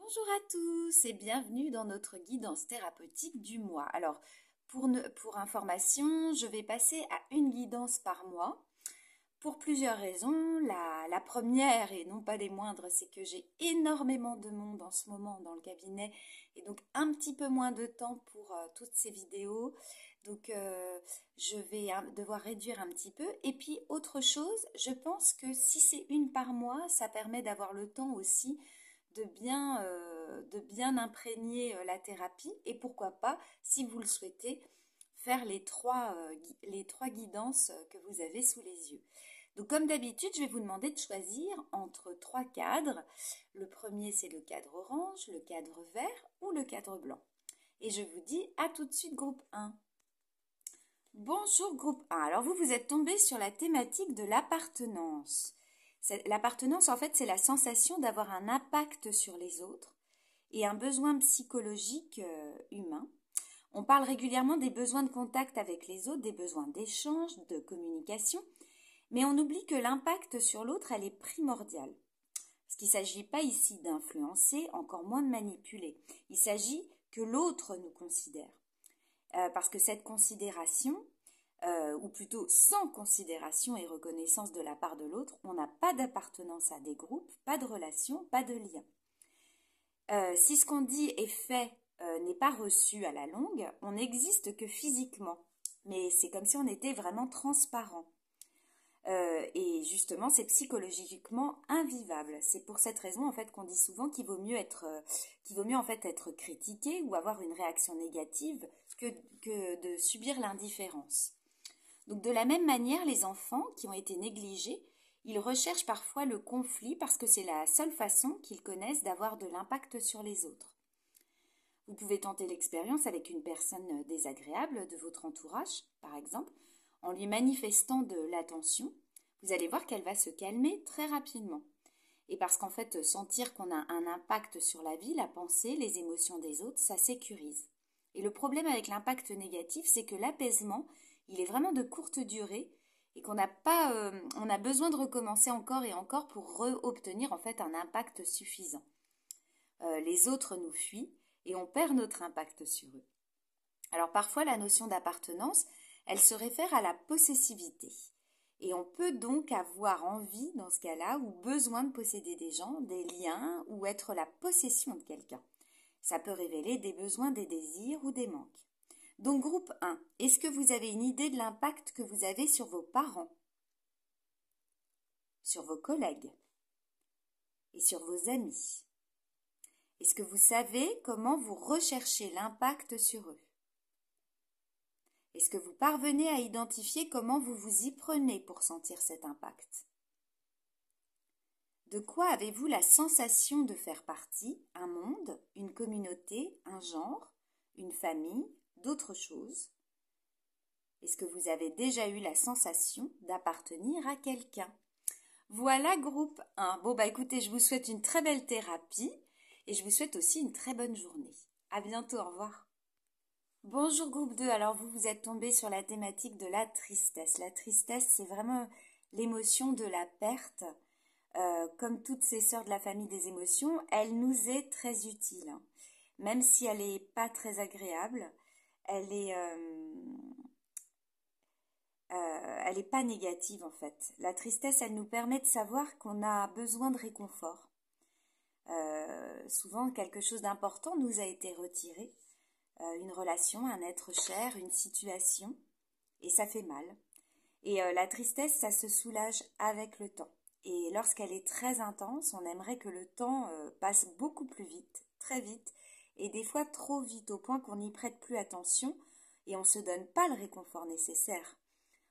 Bonjour à tous et bienvenue dans notre guidance thérapeutique du mois. Alors, pour information, je vais passer à une guidance par mois pour plusieurs raisons. La première, et non pas des moindres, c'est que j'ai énormément de monde en ce moment dans le cabinet et donc un petit peu moins de temps pour toutes ces vidéos. Donc, je vais devoir réduire un petit peu. Et puis, autre chose, je pense que si c'est une par mois, ça permet d'avoir le temps aussi de bien imprégner la thérapie et pourquoi pas, si vous le souhaitez, faire les trois guidances que vous avez sous les yeux. Donc comme d'habitude, je vais vous demander de choisir entre trois cadres. Le premier, c'est le cadre orange, le cadre vert ou le cadre blanc. Et je vous dis à tout de suite, groupe 1. Bonjour groupe 1. Alors vous êtes tombé sur la thématique de l'appartenance. L'appartenance, en fait, c'est la sensation d'avoir un impact sur les autres et un besoin psychologique humain. On parle régulièrement des besoins de contact avec les autres, des besoins d'échange, de communication, mais on oublie que l'impact sur l'autre, elle est primordiale. Parce qu'il ne s'agit pas ici d'influencer, encore moins de manipuler. Il s'agit que l'autre nous considère. Parce que cette considération, ou plutôt sans considération et reconnaissance de la part de l'autre, on n'a pas d'appartenance à des groupes, pas de relation, pas de lien. Si ce qu'on dit est fait n'est pas reçu à la longue, on n'existe que physiquement. Mais c'est comme si on était vraiment transparent. Et justement, c'est psychologiquement invivable. C'est pour cette raison en fait qu'on dit souvent qu'il vaut mieux en fait être critiqué ou avoir une réaction négative que de subir l'indifférence. Donc de la même manière, les enfants qui ont été négligés, ils recherchent parfois le conflit parce que c'est la seule façon qu'ils connaissent d'avoir de l'impact sur les autres. Vous pouvez tenter l'expérience avec une personne désagréable de votre entourage, par exemple, en lui manifestant de l'attention. Vous allez voir qu'elle va se calmer très rapidement. Et parce qu'en fait, sentir qu'on a un impact sur la vie, la pensée, les émotions des autres, ça sécurise. Et le problème avec l'impact négatif, c'est que l'apaisement, il est vraiment de courte durée et qu'on n'a pas, on a besoin de recommencer encore et encore pour obtenir en fait un impact suffisant. Les autres nous fuient et on perd notre impact sur eux. Alors parfois la notion d'appartenance, elle se réfère à la possessivité. Et on peut donc avoir envie, dans ce cas-là, ou besoin de posséder des gens, des liens, ou être la possession de quelqu'un. Ça peut révéler des besoins, des désirs ou des manques. Donc groupe 1, est-ce que vous avez une idée de l'impact que vous avez sur vos parents, sur vos collègues et sur vos amis? Est-ce que vous savez comment vous recherchez l'impact sur eux? Est-ce que vous parvenez à identifier comment vous vous y prenez pour sentir cet impact? De quoi avez-vous la sensation de faire partie? Un monde, une communauté, un genre, une famille, d'autres choses? Est-ce que vous avez déjà eu la sensation d'appartenir à quelqu'un? Voilà groupe 1. Bon écoutez, je vous souhaite une très belle thérapie et je vous souhaite aussi une très bonne journée. À bientôt, au revoir. Bonjour groupe 2, alors vous êtes tombé sur la thématique de la tristesse. La tristesse, c'est vraiment l'émotion de la perte. Comme toutes ces sœurs de la famille des émotions, elle nous est très utile. Même si elle n'est pas très agréable, elle est pas négative en fait. La tristesse, elle nous permet de savoir qu'on a besoin de réconfort. Souvent, quelque chose d'important nous a été retiré. Une relation, un être cher, une situation, et ça fait mal. Et la tristesse, ça se soulage avec le temps. Et lorsqu'elle est très intense, on aimerait que le temps passe beaucoup plus vite, très vite, et des fois trop vite, au point qu'on n'y prête plus attention et on ne se donne pas le réconfort nécessaire.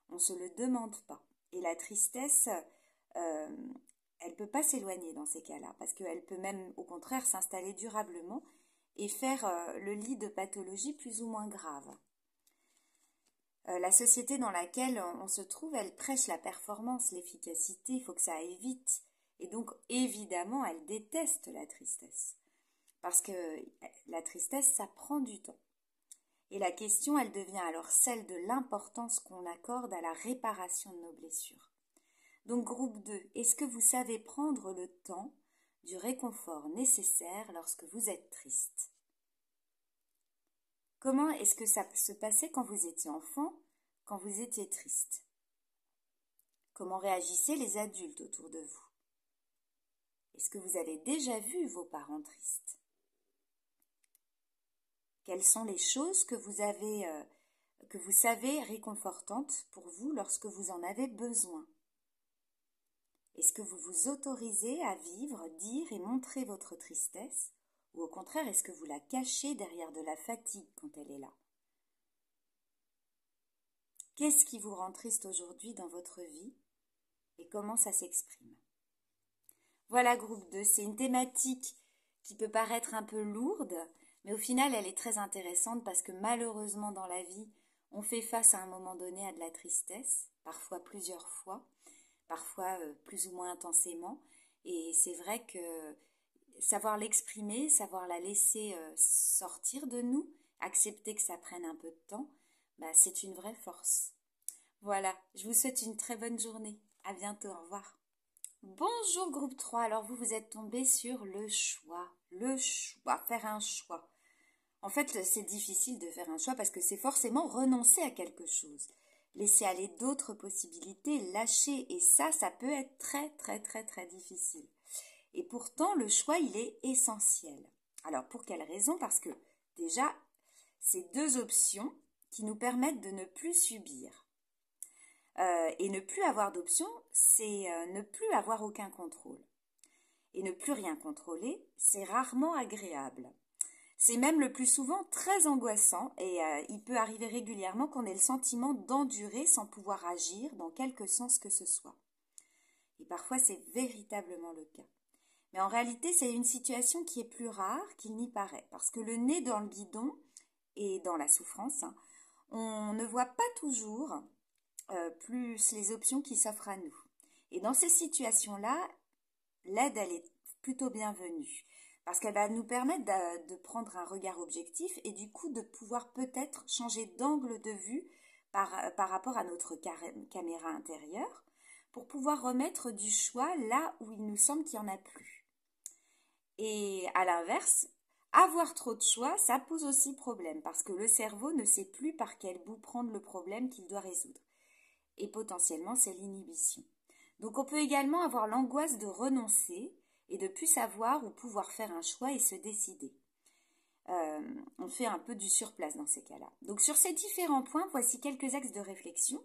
On ne se le demande pas. Et la tristesse, elle ne peut pas s'éloigner dans ces cas-là, parce qu'elle peut même, au contraire, s'installer durablement et faire le lit de pathologies plus ou moins graves. La société dans laquelle on se trouve, elle prêche la performance, l'efficacité, il faut que ça aille vite. Et donc, évidemment, elle déteste la tristesse. Parce que la tristesse, ça prend du temps. Et la question, elle devient alors celle de l'importance qu'on accorde à la réparation de nos blessures. Donc, groupe 2, est-ce que vous savez prendre le temps du réconfort nécessaire lorsque vous êtes triste. Comment est-ce que ça se passait quand vous étiez enfant, quand vous étiez triste? Comment réagissaient les adultes autour de vous? Est-ce que vous avez déjà vu vos parents tristes? Quelles sont les choses que vous savez réconfortantes pour vous lorsque vous en avez besoin? Est-ce que vous vous autorisez à vivre, dire et montrer votre tristesse? Ou au contraire, est-ce que vous la cachez derrière de la fatigue quand elle est là? Qu'est-ce qui vous rend triste aujourd'hui dans votre vie et comment ça s'exprime? Voilà, groupe 2, c'est une thématique qui peut paraître un peu lourde, mais au final, elle est très intéressante parce que malheureusement dans la vie, on fait face à un moment donné à de la tristesse, parfois plusieurs fois, parfois plus ou moins intensément. Et c'est vrai que savoir l'exprimer, savoir la laisser sortir de nous, accepter que ça prenne un peu de temps, c'est une vraie force. Voilà, je vous souhaite une très bonne journée. À bientôt, au revoir. Bonjour groupe 3, alors vous êtes tombé sur le choix, faire un choix. En fait, c'est difficile de faire un choix parce que c'est forcément renoncer à quelque chose. Laisser aller d'autres possibilités, lâcher, et ça peut être très très très très difficile. Et pourtant, le choix, il est essentiel. Alors, pour quelle raison? Parce que déjà, c'est deux options qui nous permettent de ne plus subir. Et ne plus avoir d'option, c'est ne plus avoir aucun contrôle. Et ne plus rien contrôler, c'est rarement agréable. C'est même le plus souvent très angoissant et il peut arriver régulièrement qu'on ait le sentiment d'endurer sans pouvoir agir dans quelque sens que ce soit. Et parfois c'est véritablement le cas. Mais en réalité c'est une situation qui est plus rare qu'il n'y paraît parce que le nez dans le guidon et dans la souffrance, on ne voit pas toujours plus les options qui s'offrent à nous. Et dans ces situations-là, l'aide elle est plutôt bienvenue. Parce qu'elle va nous permettre de prendre un regard objectif et du coup de pouvoir peut-être changer d'angle de vue par rapport à notre caméra intérieure pour pouvoir remettre du choix là où il nous semble qu'il n'y en a plus. Et à l'inverse, avoir trop de choix, ça pose aussi problème parce que le cerveau ne sait plus par quel bout prendre le problème qu'il doit résoudre. Et potentiellement, c'est l'inhibition. Donc on peut également avoir l'angoisse de renoncer et de plus savoir ou pouvoir faire un choix et se décider. On fait un peu du surplace dans ces cas-là. Donc sur ces différents points, voici quelques axes de réflexion.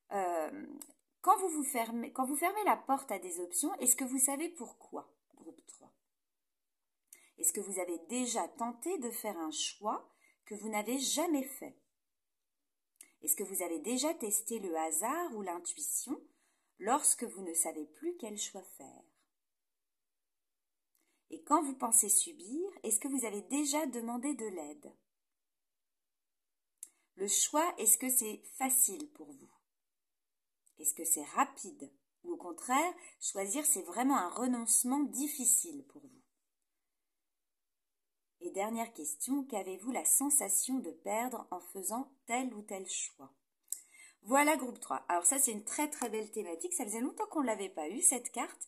Quand vous fermez la porte à des options, est-ce que vous savez pourquoi? Groupe 3. Est-ce que vous avez déjà tenté de faire un choix que vous n'avez jamais fait? Est-ce que vous avez déjà testé le hasard ou l'intuition lorsque vous ne savez plus quel choix faire? Et quand vous pensez subir, est-ce que vous avez déjà demandé de l'aide? Le choix, est-ce que c'est facile pour vous? Est-ce que c'est rapide? Ou au contraire, choisir, c'est vraiment un renoncement difficile pour vous? Et dernière question, qu'avez-vous la sensation de perdre en faisant tel ou tel choix? Voilà groupe 3. Alors ça, c'est une très très belle thématique. Ça faisait longtemps qu'on ne l'avait pas eu, cette carte.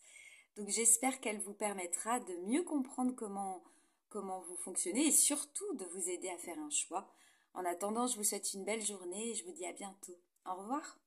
Donc j'espère qu'elle vous permettra de mieux comprendre comment vous fonctionnez et surtout de vous aider à faire un choix. En attendant, je vous souhaite une belle journée et je vous dis à bientôt. Au revoir.